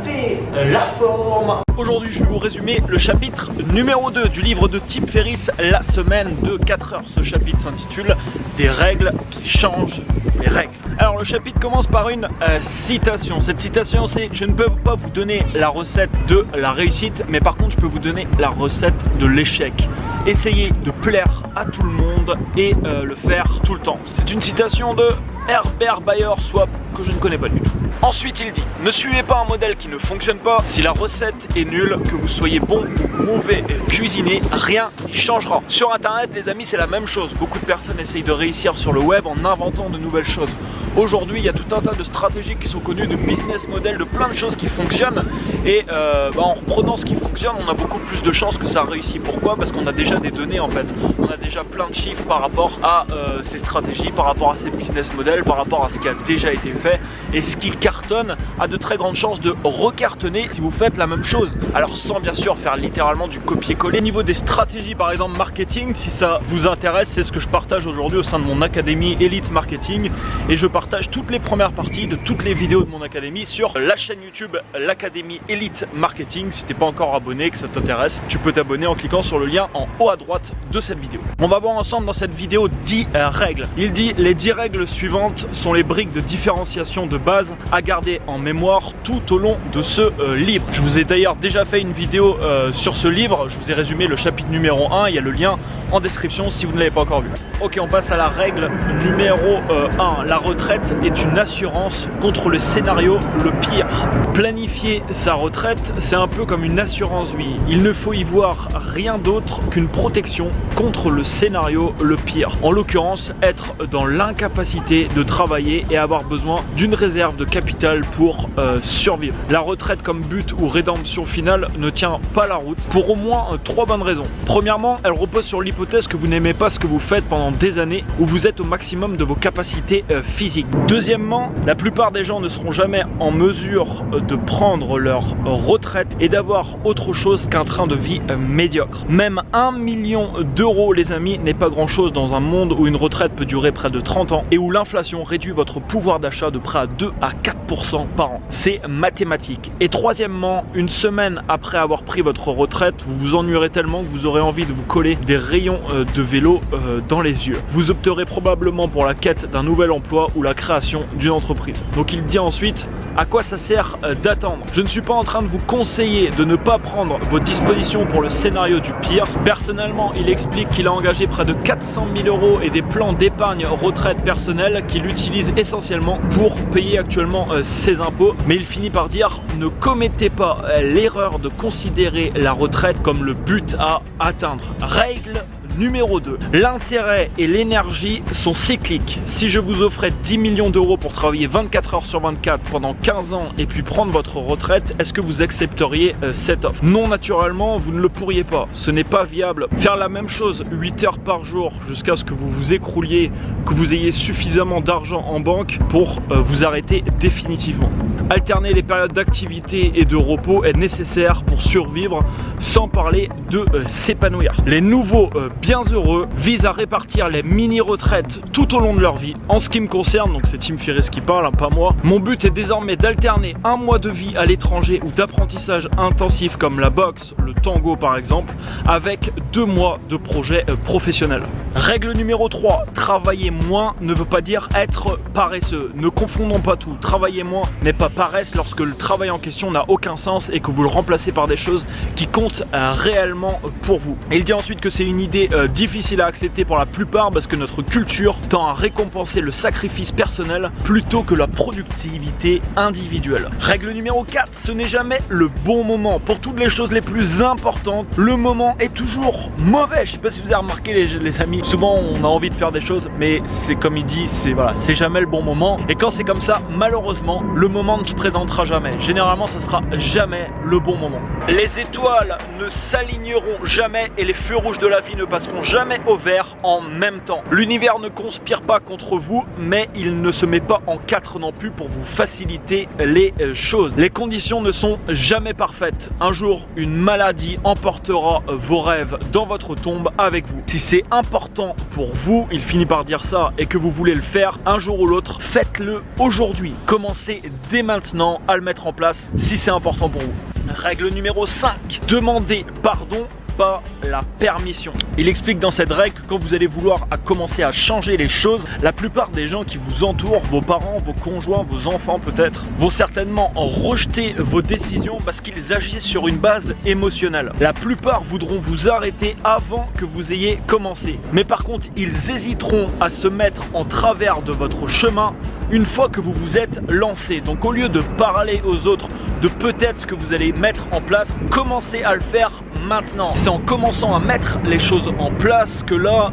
fait la forme. Aujourd'hui, je vais vous résumer le chapitre numéro 2 du livre de Tim Ferriss, La semaine de 4 heures. Ce chapitre s'intitule Des règles qui changent les règles. Alors le chapitre commence par une citation. Cette citation c'est: je ne peux pas vous donner la recette de la réussite, mais par contre je peux vous donner la recette de l'échec. Essayez de plaire à tout le monde et le faire tout le temps. C'est une citation de Herbert Bayer Swap que je ne connais pas du tout. Ensuite il dit: ne suivez pas un modèle qui ne fonctionne pas. Si la recette est nulle, que vous soyez bon ou mauvais cuisinier, rien n'y changera. Sur internet les amis, c'est la même chose. Beaucoup de personnes essayent de réussir sur le web en inventant de nouvelles choses. Aujourd'hui il y a tout un tas de stratégies qui sont connues, de business models, de plein de choses qui fonctionnent. Et en reprenant ce qui fonctionne, on a beaucoup plus de chances que ça réussisse. Pourquoi? Parce qu'on a déjà des données en fait. On a déjà plein de chiffres par rapport à ces stratégies, par rapport à ces business models, par rapport à ce qui a déjà été fait. Et ce qui cartonne a de très grandes chances de recartonner si vous faites la même chose. Alors sans bien sûr faire littéralement du copier-coller. Au niveau des stratégies par exemple marketing, si ça vous intéresse, c'est ce que je partage aujourd'hui au sein de mon académie Elite Marketing. Et je partage toutes les premières parties de toutes les vidéos de mon académie sur la chaîne YouTube l'Académie Elite Marketing. Si t'es pas encore abonné, que ça t'intéresse, tu peux t'abonner en cliquant sur le lien en haut à droite de cette vidéo. On va voir ensemble dans cette vidéo 10 règles. Il dit: les 10 règles suivantes sont les briques de différenciation de base à garder en mémoire tout au long de ce livre. Je vous ai d'ailleurs déjà fait une vidéo sur ce livre. Je vous ai résumé le chapitre numéro 1. Il y a le lien en description si vous ne l'avez pas encore vu. Ok, on passe à la règle numéro 1. La retraite est une assurance contre le scénario le pire. Planifier sa retraite, c'est un peu comme une assurance vie. Il ne faut y voir rien d'autre qu'une protection contre le scénario le pire. En l'occurrence, être dans l'incapacité de travailler et avoir besoin d'une réserve de capital pour survivre. La retraite comme but ou rédemption finale ne tient pas la route pour au moins 3 bonnes raisons. Premièrement, elle repose sur l'hypothèse que vous n'aimez pas ce que vous faites pendant des années, où vous êtes au maximum de vos capacités physiques. Deuxièmement, la plupart des gens ne seront jamais en mesure de prendre leur retraite et d'avoir autre chose qu'un train de vie médiocre. Même 1 million d'euros les amis n'est pas grand chose dans un monde où une retraite peut durer près de 30 ans et où l'inflation réduit votre pouvoir d'achat de près à 2 à 4% par an. C'est mathématique. Et troisièmement, une semaine après avoir pris votre retraite, vous vous ennuierez tellement que vous aurez envie de vous coller des rayons de vélo dans les yeux. Vous opterez probablement pour la quête d'un nouvel emploi ou la création d'une entreprise. Donc il dit ensuite: à quoi ça sert d'attendre? Je ne suis pas en train de vous conseiller de ne pas prendre vos dispositions pour le scénario du pire. Personnellement, il explique qu'il a engagé près de 400 000 euros et des plans d'épargne retraite personnelle qu'il utilise essentiellement pour payer actuellement ses impôts. Mais il finit par dire: ne commettez pas l'erreur de considérer la retraite comme le but à atteindre. Règle numéro 2. L'intérêt et l'énergie sont cycliques. Si je vous offrais 10 millions d'euros pour travailler 24 heures sur 24 pendant 15 ans et puis prendre votre retraite, est-ce que vous accepteriez cette offre? Non, naturellement, vous ne le pourriez pas. Ce n'est pas viable. Faire la même chose 8 heures par jour jusqu'à ce que vous vous écrouliez, que vous ayez suffisamment d'argent en banque pour vous arrêter définitivement. Alterner les périodes d'activité et de repos est nécessaire pour survivre, sans parler de s'épanouir. Les nouveaux bien heureux visent à répartir les mini-retraites tout au long de leur vie. En ce qui me concerne, donc c'est Tim Ferriss qui parle, hein, pas moi, mon but est désormais d'alterner 1 mois de vie à l'étranger ou d'apprentissage intensif comme la boxe, le tango par exemple, avec 2 mois de projet professionnel. Règle numéro 3, travailler moins ne veut pas dire être paresseux. Ne confondons pas tout. Travailler moins n'est pas paresse lorsque le travail en question n'a aucun sens et que vous le remplacez par des choses qui comptent réellement pour vous. Et il dit ensuite que c'est une idée difficile à accepter pour la plupart parce que notre culture tend à récompenser le sacrifice personnel plutôt que la productivité individuelle. Règle numéro 4, ce n'est jamais le bon moment. Pour toutes les choses les plus importantes, le moment est toujours mauvais. Je sais pas si vous avez remarqué les amis, souvent on a envie de faire des choses mais c'est comme il dit, c'est jamais le bon moment. Et quand c'est comme ça, malheureusement, le moment ne se présentera jamais. Généralement, ça sera jamais le bon moment. Les étoiles ne s'aligneront jamais et les feux rouges de la vie ne passeront passeront jamais au vert en même temps. L'univers ne conspire pas contre vous, mais il ne se met pas en quatre non plus pour vous faciliter les choses. Les conditions ne sont jamais parfaites. Un jour, une maladie emportera vos rêves dans votre tombe avec vous. Si c'est important pour vous, il finit par dire ça, et que vous voulez le faire un jour ou l'autre, faites-le aujourd'hui. Commencez dès maintenant à le mettre en place si c'est important pour vous. Règle numéro 5. Demandez pardon, pas la permission. Il explique dans cette règle que quand vous allez vouloir commencer à changer les choses, la plupart des gens qui vous entourent, vos parents, vos conjoints, vos enfants peut-être, vont certainement rejeter vos décisions parce qu'ils agissent sur une base émotionnelle. La plupart voudront vous arrêter avant que vous ayez commencé. Mais par contre, ils hésiteront à se mettre en travers de votre chemin une fois que vous vous êtes lancé. Donc au lieu de parler aux autres de peut-être ce que vous allez mettre en place, commencez à le faire maintenant. C'est en commençant à mettre les choses en place que là,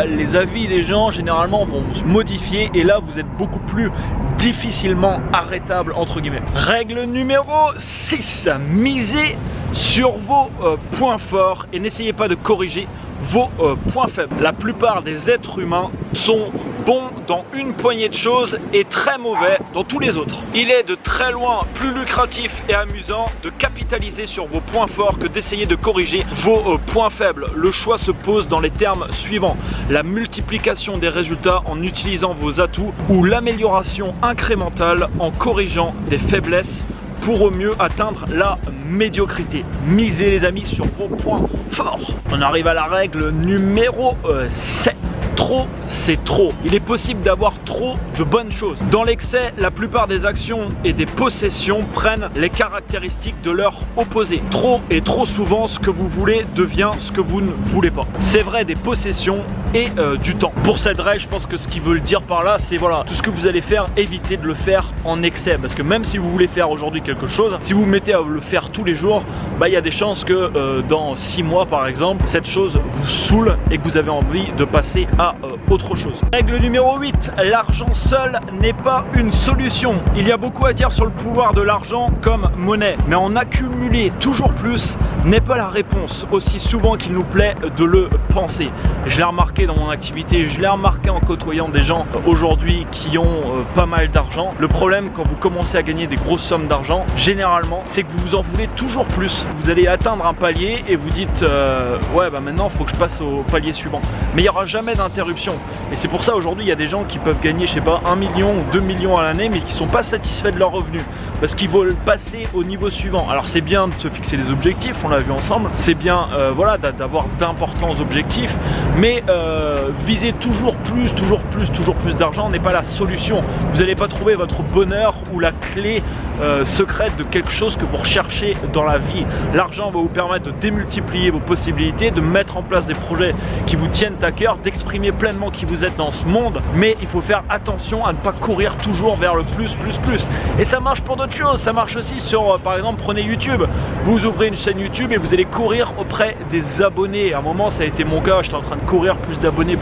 les avis des gens généralement vont se modifier et là vous êtes beaucoup plus difficilement arrêtable entre guillemets. Règle numéro 6. Misez sur vos points forts et n'essayez pas de corriger vos points faibles. La plupart des êtres humains sont bons dans une poignée de choses et très mauvais dans tous les autres. Il est de très loin plus lucratif et amusant de capitaliser sur vos points forts que d'essayer de corriger vos points faibles. Le choix se pose dans les termes suivants: la multiplication des résultats en utilisant vos atouts ou l'amélioration incrémentale en corrigeant des faiblesses pour au mieux atteindre la médiocrité. Misez les amis sur vos points forts. On arrive à la règle numéro 7. Trop, c'est trop. Il est possible d'avoir trop de bonnes choses. Dans l'excès, la plupart des actions et des possessions prennent les caractéristiques de leur opposé. Trop et trop souvent, ce que vous voulez devient ce que vous ne voulez pas. C'est vrai des possessions et du temps. Pour cette règle, je pense que ce qu'il veut le dire par là, c'est voilà, tout ce que vous allez faire, évitez de le faire en excès. Parce que même si vous voulez faire aujourd'hui quelque chose, si vous vous mettez à le faire tous les jours, il y a des chances que dans 6 mois par exemple, cette chose vous saoule et que vous avez envie de passer à autre chose. Règle numéro 8. L'argent seul n'est pas une solution. Il y a beaucoup à dire sur le pouvoir de l'argent comme monnaie, mais en accumuler toujours plus n'est pas la réponse, aussi souvent qu'il nous plaît de le penser. Je l'ai remarqué dans mon activité, je l'ai remarqué en côtoyant des gens aujourd'hui qui ont pas mal d'argent. Le problème quand vous commencez à gagner des grosses sommes d'argent, généralement, c'est que vous vous en voulez toujours plus. Vous allez atteindre un palier et vous dites maintenant il faut que je passe au palier suivant. Mais il n'y aura jamais d'interruption. Et c'est pour ça aujourd'hui il y a des gens qui peuvent gagner, je sais pas, 1 million ou 2 millions à l'année, mais qui sont pas satisfaits de leurs revenus parce qu'ils veulent passer au niveau suivant. Alors c'est bien de se fixer des objectifs, on l'a vu ensemble, c'est bien d'avoir d'importants objectifs, mais viser toujours plus d'argent n'est pas la solution. Vous n'allez pas trouver votre bonheur ou la clé secrète de quelque chose que vous recherchez dans la vie. L'argent va vous permettre de démultiplier vos possibilités, de mettre en place des projets qui vous tiennent à cœur, d'exprimer pleinement qui vous êtes dans ce monde, mais il faut faire attention à ne pas courir toujours vers le plus. Et ça marche pour d'autres choses, ça marche aussi sur, par exemple, prenez YouTube. Vous ouvrez une chaîne YouTube et vous allez courir auprès des abonnés. À un moment, ça a été mon cas, j'étais en train de courir plus d'abonnés.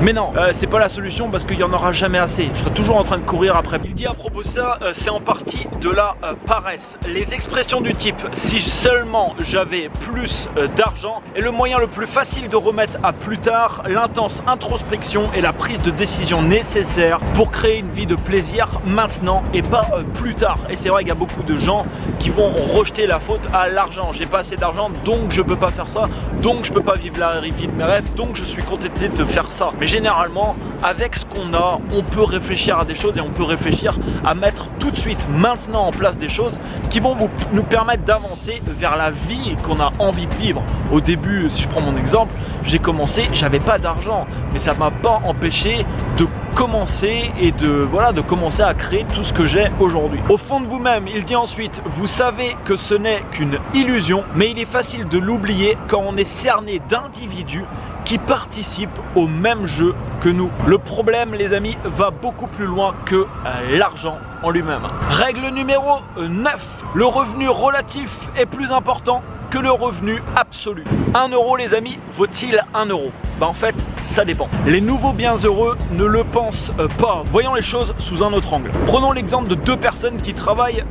Mais non, c'est pas la solution parce qu'il n'y en aura jamais assez. Je serai toujours en train de courir après. Il dit à propos de ça, c'est en partie de la paresse. Les expressions du type « si seulement j'avais plus d'argent » est le moyen le plus facile de remettre à plus tard l'intense introspection et la prise de décision nécessaire pour créer une vie de plaisir maintenant et pas plus tard. Et c'est vrai qu'il y a beaucoup de gens qui vont rejeter la faute à l'argent. J'ai pas assez d'argent, donc je peux pas faire ça, donc je peux pas vivre la vie de mes rêves, donc je suis contenté de faire ça. Mais généralement, avec ce qu'on a, on peut réfléchir à des choses et on peut réfléchir à mettre tout de suite, maintenant en place des choses qui vont nous permettre d'avancer vers la vie qu'on a envie de vivre. Au début, si je prends mon exemple, j'ai commencé, j'avais pas d'argent, mais ça m'a pas empêché de commencer et de commencer à créer tout ce que j'ai aujourd'hui. Au fond de vous-même, il dit ensuite, vous savez que ce n'est qu'une illusion, mais il est facile de l'oublier quand on est cerné d'individus qui participent au même jeu que nous. Le problème, les amis, va beaucoup plus loin que l'argent en lui-même. Règle numéro 9. Le revenu relatif est plus important que le revenu absolu. 1 euro, les amis, vaut-il 1 euro? En fait, ça dépend. Les nouveaux bienheureux ne le pensent pas. Voyons les choses sous un autre angle. Prenons l'exemple de 2 personnes qui travaillent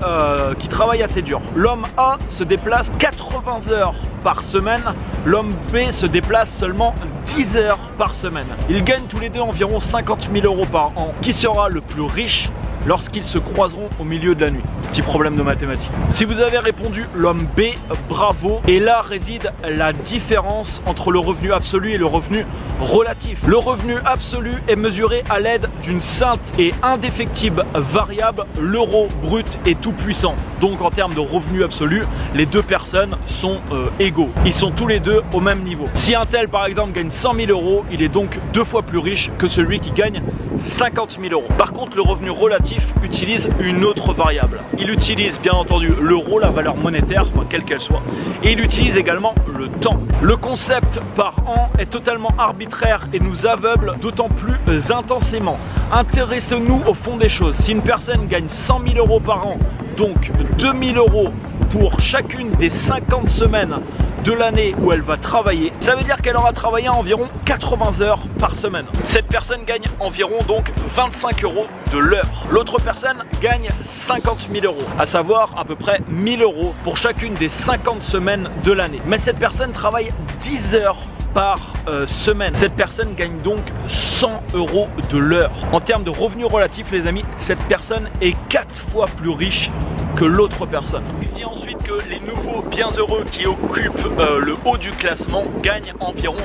assez dur. L'homme A se déplace 80 heures par semaine l'homme B se déplace seulement 10 heures par semaine. Ils gagnent tous les deux environ 50 000 € par an. Qui sera le plus riche lorsqu'ils se croiseront au milieu de la nuit? Petit problème de mathématiques. Si vous avez répondu l'homme B, bravo. Et là réside la différence entre le revenu absolu et le revenu relatif. Le revenu absolu est mesuré à l'aide d'une sainte et indéfectible variable, l'euro brut est tout puissant. Donc en termes de revenu absolu, les deux personnes sont égaux. Ils sont tous les deux au même niveau. Si un tel par exemple gagne 100 000 €, il est donc 2 fois plus riche que celui qui gagne 50 000 €. Par contre, le revenu relatif utilise une autre variable. Il utilise bien entendu l'euro, la valeur monétaire, enfin quelle qu'elle soit, et il utilise également le temps. Le concept par an est totalement arbitraire et nous aveugle d'autant plus intensément. Intéressons-nous au fond des choses. Si une personne gagne 100 000 € par an, donc 2 000 € pour chacune des 50 semaines de l'année où elle va travailler, ça veut dire qu'elle aura travaillé environ 80 heures par semaine. Cette personne gagne environ donc 25 € de l'heure. L'autre personne gagne 50 000 €, à savoir à peu près 1 000 € pour chacune des 50 semaines de l'année. Mais cette personne travaille 10 heures par semaine. Cette personne gagne donc 100 € de l'heure. En termes de revenus relatifs, les amis, cette personne est 4 fois plus riche que l'autre personne. Il dit ensuite que les nouveaux bienheureux qui occupent le haut du classement gagnent environ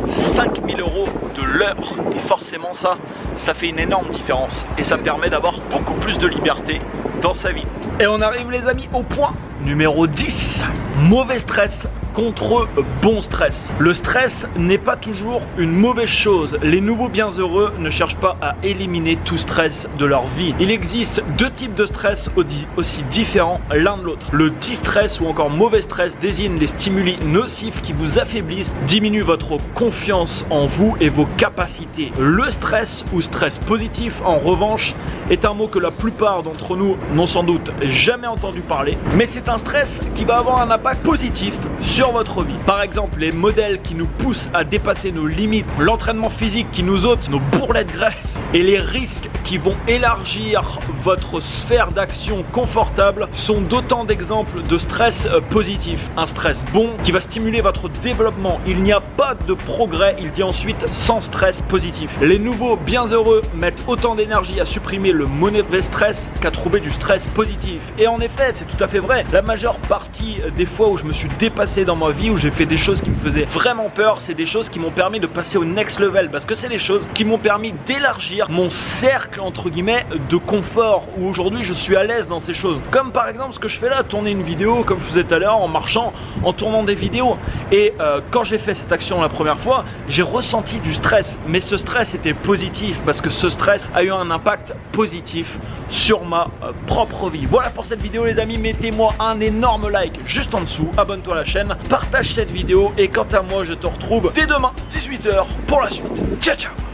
5 000 € de l'heure. Et forcément ça fait une énorme différence. Et ça permet d'avoir beaucoup plus de liberté dans sa vie. Et on arrive les amis au point numéro 10. Mauvais stress contre bon stress. Le stress n'est pas toujours une mauvaise chose. Les nouveaux bienheureux ne cherchent pas à éliminer tout stress de leur vie. Il existe deux types de stress aussi différents l'un de l'autre. Le distress ou encore mauvais stress désigne les stimuli nocifs qui vous affaiblissent, diminuent votre confiance en vous et vos capacités. Le stress ou stress positif en revanche est un mot que la plupart d'entre nous n'ont sans doute jamais entendu parler, mais c'est un stress qui va avoir un impact positif sur votre vie. Par exemple, les modèles qui nous poussent à dépasser nos limites, l'entraînement physique qui nous ôte nos bourrelets de graisse et les risques qui vont élargir votre sphère d'action confortable sont d'autant d'exemples de stress positif. Un stress bon qui va stimuler votre développement. Il n'y a pas de progrès, il dit ensuite, sans stress positif. Les nouveaux bienheureux mettent autant d'énergie à supprimer le mauvais stress qu'à trouver du stress positif. Et en effet, c'est tout à fait vrai. La majeure partie des fois où je me suis dépassé dans ma vie, où j'ai fait des choses qui me faisaient vraiment peur, c'est des choses qui m'ont permis de passer au next level, parce que c'est des choses qui m'ont permis d'élargir mon cercle entre guillemets de confort, où aujourd'hui je suis à l'aise dans ces choses. Comme par exemple ce que je fais là, tourner une vidéo, comme je vous disais tout à l'heure, en marchant, en tournant des vidéos. Et quand j'ai fait cette action la première fois, j'ai ressenti du stress, mais ce stress était positif, parce que ce stress a eu un impact positif sur ma propre vie. Voilà pour cette vidéo les amis, mettez-moi un énorme like juste en dessous, abonne-toi à la chaîne, partage cette vidéo et quant à moi je te retrouve dès demain 18 h pour la suite. Ciao ciao.